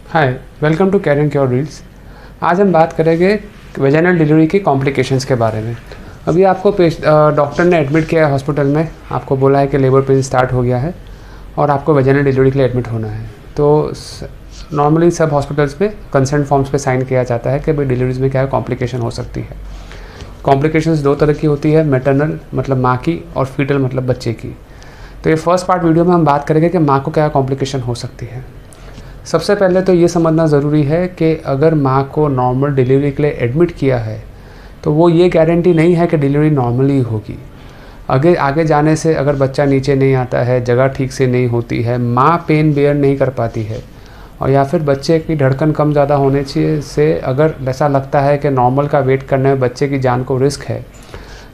Hi, welcome to Career Cure reels. आज हम बात करेंगे वेजाइनल डिलीवरी की कॉम्प्लिकेशंस के बारे में। अभी आपको डॉक्टर ने एडमिट किया है हॉस्पिटल में, आपको बोला है कि लेबर पेन स्टार्ट हो गया है और आपको वेजाइनल डिलीवरी के लिए एडमिट होना है। तो नॉर्मली सब हॉस्पिटल्स में कंसेंट फॉर्म्स पे साइन किया जाता है कि भाई डिलीवरीज में क्या कॉम्प्लिकेशन हो सकती है। कॉम्प्लिकेशंस दो तरह की होती है, मैटरनल मतलब माँ की और फीटल मतलब बच्चे की। तो ये फर्स्ट पार्ट वीडियो में हम बात करेंगे कि माँ को क्या कॉम्प्लिकेशन हो सकती है। सबसे पहले तो ये समझना ज़रूरी है कि अगर माँ को नॉर्मल डिलीवरी के लिए एडमिट किया है तो वो ये गारंटी नहीं है कि डिलीवरी नॉर्मली होगी। आगे जाने से अगर बच्चा नीचे नहीं आता है, जगह ठीक से नहीं होती है, माँ पेन बेयर नहीं कर पाती है और या फिर बच्चे की धड़कन कम ज़्यादा होने से अगर ऐसा लगता है कि नॉर्मल का वेट करने में बच्चे की जान को रिस्क है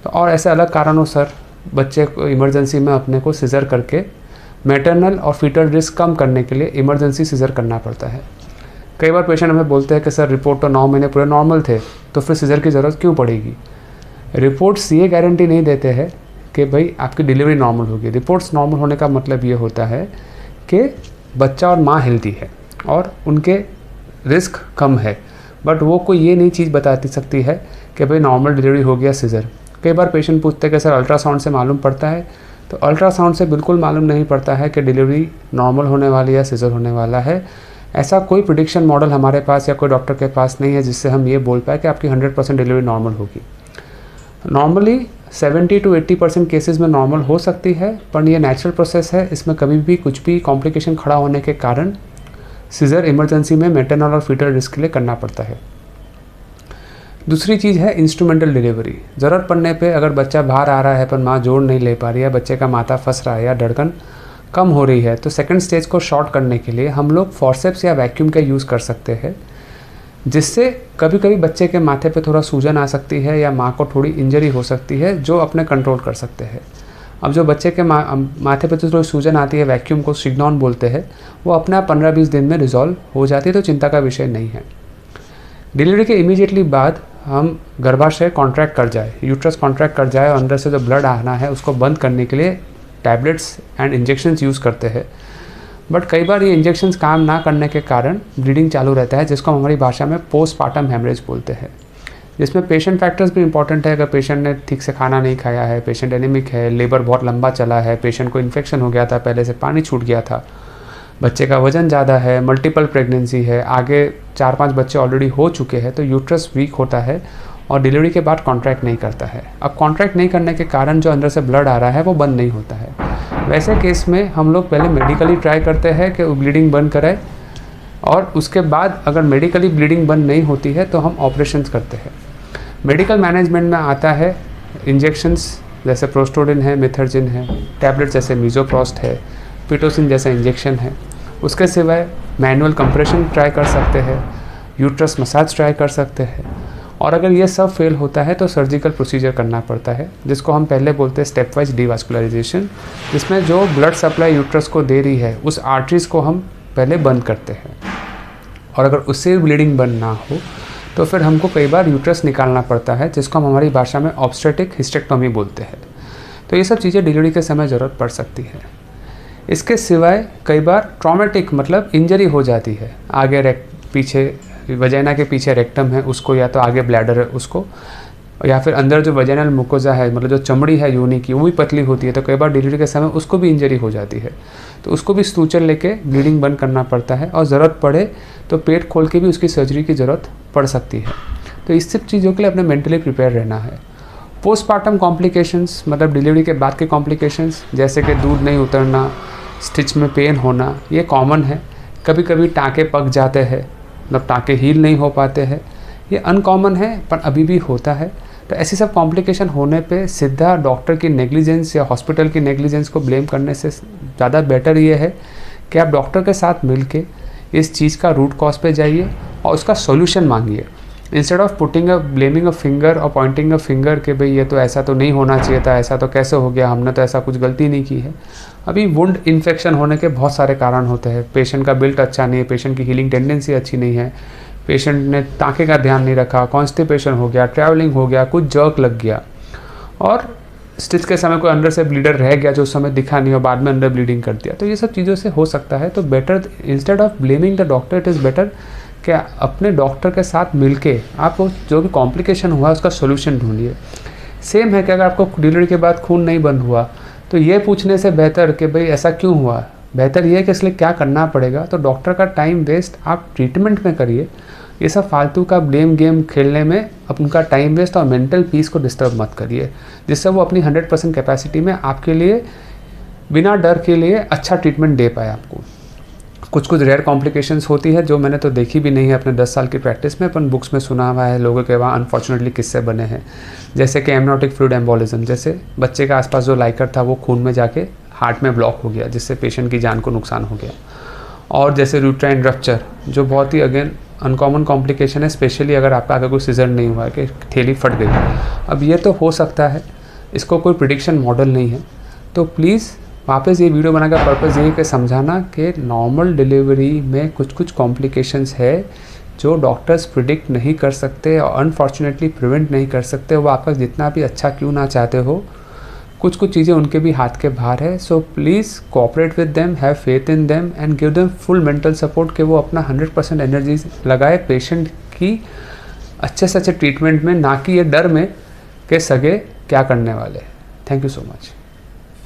तो और ऐसे अलग कारणों सर बच्चे को इमरजेंसी में अपने को सिज़र करके मैटरनल और फीटल रिस्क कम करने के लिए इमरजेंसी सिज़र करना पड़ता है। कई बार पेशेंट हमें बोलते हैं कि सर रिपोर्ट तो 9 महीने पूरे नॉर्मल थे, तो फिर सिज़र की ज़रूरत क्यों पड़ेगी। रिपोर्ट्स ये गारंटी नहीं देते हैं कि भाई आपकी डिलीवरी नॉर्मल होगी। रिपोर्ट्स नॉर्मल होने का मतलब ये होता है कि बच्चा और माँ हेल्दी है और उनके रिस्क कम है, बट वो कोई ये नहीं चीज़ बता सकती है कि भाई नॉर्मल डिलीवरी हो गया सिज़र। कई बार पेशेंट पूछते हैं कि सर अल्ट्रासाउंड से मालूम पड़ता है, तो अल्ट्रासाउंड से बिल्कुल मालूम नहीं पड़ता है कि डिलीवरी नॉर्मल होने वाली है या सिज़र होने वाला है। ऐसा कोई प्रेडिक्शन मॉडल हमारे पास या कोई डॉक्टर के पास नहीं है जिससे हम ये बोल पाए कि आपकी 100% डिलीवरी नॉर्मल होगी। नॉर्मली 70 to 80% केसेस में नॉर्मल हो सकती है, पर ये नेचुरल प्रोसेस है। इसमें कभी भी कुछ भी कॉम्प्लिकेशन खड़ा होने के कारण सिज़र इमरजेंसी में मैटरनल और फीटल रिस्क के लिए करना पड़ता है। दूसरी चीज़ है इंस्ट्रूमेंटल डिलीवरी। ज़रूरत पड़ने पे अगर बच्चा बाहर आ रहा है पर माँ जोड़ नहीं ले पा रही है, बच्चे का माथा फंस रहा है या धड़कन कम हो रही है, तो सेकंड स्टेज को शॉर्ट करने के लिए हम लोग फॉर्सेप्स या वैक्यूम का यूज़ कर सकते हैं, जिससे कभी कभी बच्चे के माथे पे थोड़ा सूजन आ सकती है या माँ को थोड़ी इंजरी हो सकती है जो अपने कंट्रोल कर सकते हैं। अब जो बच्चे के माथे पे तो थोड़ी सूजन आती है, वैक्यूम को सिग्नॉन बोलते हैं, वो अपने आप 15-20 दिन में रिजॉल्व हो जाती है, तो चिंता का विषय नहीं है। डिलीवरी के इमीडिएटली बाद हम गर्भाशय कॉन्ट्रैक्ट कर जाए, यूट्रस कॉन्ट्रैक्ट कर जाए और अंदर से जो ब्लड आना है उसको बंद करने के लिए टैबलेट्स एंड इंजेक्शंस यूज़ करते हैं। बट कई बार ये इंजेक्शंस काम ना करने के कारण ब्लीडिंग चालू रहता है, जिसको हमारी भाषा में पोस्टपार्टम हेमरेज बोलते हैं, जिसमें पेशेंट फैक्टर्स भी इंपॉर्टेंट है। अगर पेशेंट ने ठीक से खाना नहीं खाया है, पेशेंट एनीमिक है, लेबर बहुत लंबा चला है, पेशेंट को इन्फेक्शन हो गया था, पहले से पानी छूट गया था, बच्चे का वज़न ज़्यादा है, मल्टीपल प्रेगनेंसी है, आगे 4-5 बच्चे ऑलरेडी हो चुके हैं, तो यूट्रस वीक होता है और डिलीवरी के बाद कॉन्ट्रैक्ट नहीं करता है। अब कॉन्ट्रैक्ट नहीं करने के कारण जो अंदर से ब्लड आ रहा है वो बंद नहीं होता है। वैसे केस में हम लोग पहले मेडिकली ट्राई करते हैं कि ब्लीडिंग बंद कराए और उसके बाद अगर मेडिकली ब्लीडिंग बंद नहीं होती है तो हम ऑपरेशंस करते हैं। मेडिकल मैनेजमेंट में आता है इंजेक्शंस जैसे प्रोस्टोडिन है, मिथर्जिन है, टैबलेट जैसे मीजोप्रोस्ट है, पिटोसिन जैसा इंजेक्शन है। उसके सिवाय मैनुअल कंप्रेशन ट्राई कर सकते हैं, यूट्रस मसाज ट्राई कर सकते हैं, और अगर ये सब फेल होता है तो सर्जिकल प्रोसीजर करना पड़ता है, जिसको हम पहले बोलते हैं स्टेप वाइज डिवास्कुलराइजेशन, जिसमें जो ब्लड सप्लाई यूट्रस को दे रही है उस आर्टरीज को हम पहले बंद करते हैं, और अगर उससे ब्लीडिंग बंद ना हो तो फिर हमको कई बार यूट्रस निकालना पड़ता है, जिसको हम हमारी भाषा में ऑब्स्टेटिक हिस्टेक्टोमी बोलते हैं। तो ये सब चीज़ें डिलीवरी के समय ज़रूरत पड़ सकती है। इसके सिवाय कई बार ट्रॉमेटिक मतलब इंजरी हो जाती है, आगे पीछे वजाइना के पीछे रेक्टम है उसको, या तो आगे ब्लैडर है उसको, या फिर अंदर जो वजाइनल मुकोजा है मतलब जो चमड़ी है योनि की वो भी पतली होती है, तो कई बार डिलीवरी के समय उसको भी इंजरी हो जाती है, तो उसको भी स्टूचर लेके ब्लीडिंग बंद करना पड़ता है, और ज़रूरत पड़े तो पेट खोल के भी उसकी सर्जरी की ज़रूरत पड़ सकती है। तो इस सब चीज़ों के लिए अपने मेंटली प्रिपेयर रहना है। पोस्टपार्टम कॉम्प्लिकेशंस मतलब डिलीवरी के बाद के कॉम्प्लिकेशंस, जैसे कि दूध नहीं उतरना, स्टिच में पेन होना, ये कॉमन है। कभी कभी टाँके पक जाते हैं, मतलब टाँके हील नहीं हो पाते हैं, ये अनकॉमन है पर अभी भी होता है। तो ऐसी सब कॉम्प्लिकेशन होने पे सीधा डॉक्टर की नेग्लिजेंस या हॉस्पिटल की नेग्लिजेंस को ब्लेम करने से ज़्यादा बेटर ये है कि आप डॉक्टर के साथ मिलके इस चीज़ का रूट कॉज पे जाइए और उसका सॉल्यूशन मांगिए, instead of blaming a finger और पॉइंटिंग अ फिंगर कि भाई ये तो ऐसा तो नहीं होना चाहिए था, ऐसा तो कैसे हो गया, हमने तो ऐसा कुछ गलती नहीं की है। अभी वुंड इन्फेक्शन होने के बहुत सारे कारण होते हैं। पेशेंट का बिल्ट अच्छा नहीं है, पेशेंट की हीलिंग टेंडेंसी अच्छी नहीं है, पेशेंट ने टाँके का ध्यान नहीं रखा, कॉन्स्टिपेशन हो गया, ट्रैवलिंग हो गया, कुछ जर्क लग गया, और स्टिच के समय कोई अंदर से ब्लीडर रह गया जो उस समय दिखा नहीं और बाद में अंदर ब्लीडिंग कर दिया, तो ये सब चीज़ों से हो सकता है। तो better instead of blaming the doctor, it is better कि अपने डॉक्टर के साथ मिलके आप वो जो भी कॉम्प्लिकेशन हुआ उसका सोल्यूशन ढूंढिए। सेम है कि अगर आपको डिलीवरी के बाद खून नहीं बंद हुआ तो ये पूछने से बेहतर कि भाई ऐसा क्यों हुआ, बेहतर ये है कि इसलिए क्या करना पड़ेगा। तो डॉक्टर का टाइम वेस्ट आप ट्रीटमेंट में करिए। ये सब फालतू का ब्लेम गेम खेलने में अब उनका टाइम वेस्ट और मेंटल पीस को डिस्टर्ब मत करिए, जिससे वो अपनी 100% कैपेसिटी में आपके लिए बिना डर के लिए अच्छा ट्रीटमेंट दे पाए आपको। कुछ रेयर कॉम्प्लिकेशंस होती है जो मैंने तो देखी भी नहीं है अपने 10 साल की प्रैक्टिस में, अपन बुक्स में सुना हुआ है, लोगों के वहाँ अनफॉर्चुनेटली किस्से बने हैं, जैसे कि एमनोटिक फ्लूइड एम्बोलिज्म, जैसे बच्चे के आसपास जो लाइकर था वो खून में जाके हार्ट में ब्लॉक हो गया, जिससे पेशेंट की जान को नुकसान हो गया। और जैसे यूट्राइन रप्चर, जो बहुत ही अगेन अनकॉमन कॉम्प्लिकेशन है, स्पेशली अगर आपका आगे कोई सीजर नहीं हुआ है कि थैली फट गई। अब ये तो हो सकता है, इसको कोई प्रिडिक्शन मॉडल नहीं है। तो प्लीज़ वापस ये वीडियो बनाने का पर्पज़ ये है कि समझाना कि नॉर्मल डिलीवरी में कुछ कॉम्प्लिकेशंस है जो डॉक्टर्स प्रिडिक्ट नहीं कर सकते और अनफॉर्चुनेटली प्रिवेंट नहीं कर सकते। वो आपका जितना भी अच्छा क्यों ना चाहते हो, कुछ चीज़ें उनके भी हाथ के बाहर है। So please cooperate with them, have faith in them and give them full mental support कि वो अपना 100% एनर्जी लगाए पेशेंट की अच्छे से अच्छे ट्रीटमेंट में, ना कि ये डर में कि सगे क्या करने वाले। Thank you so much.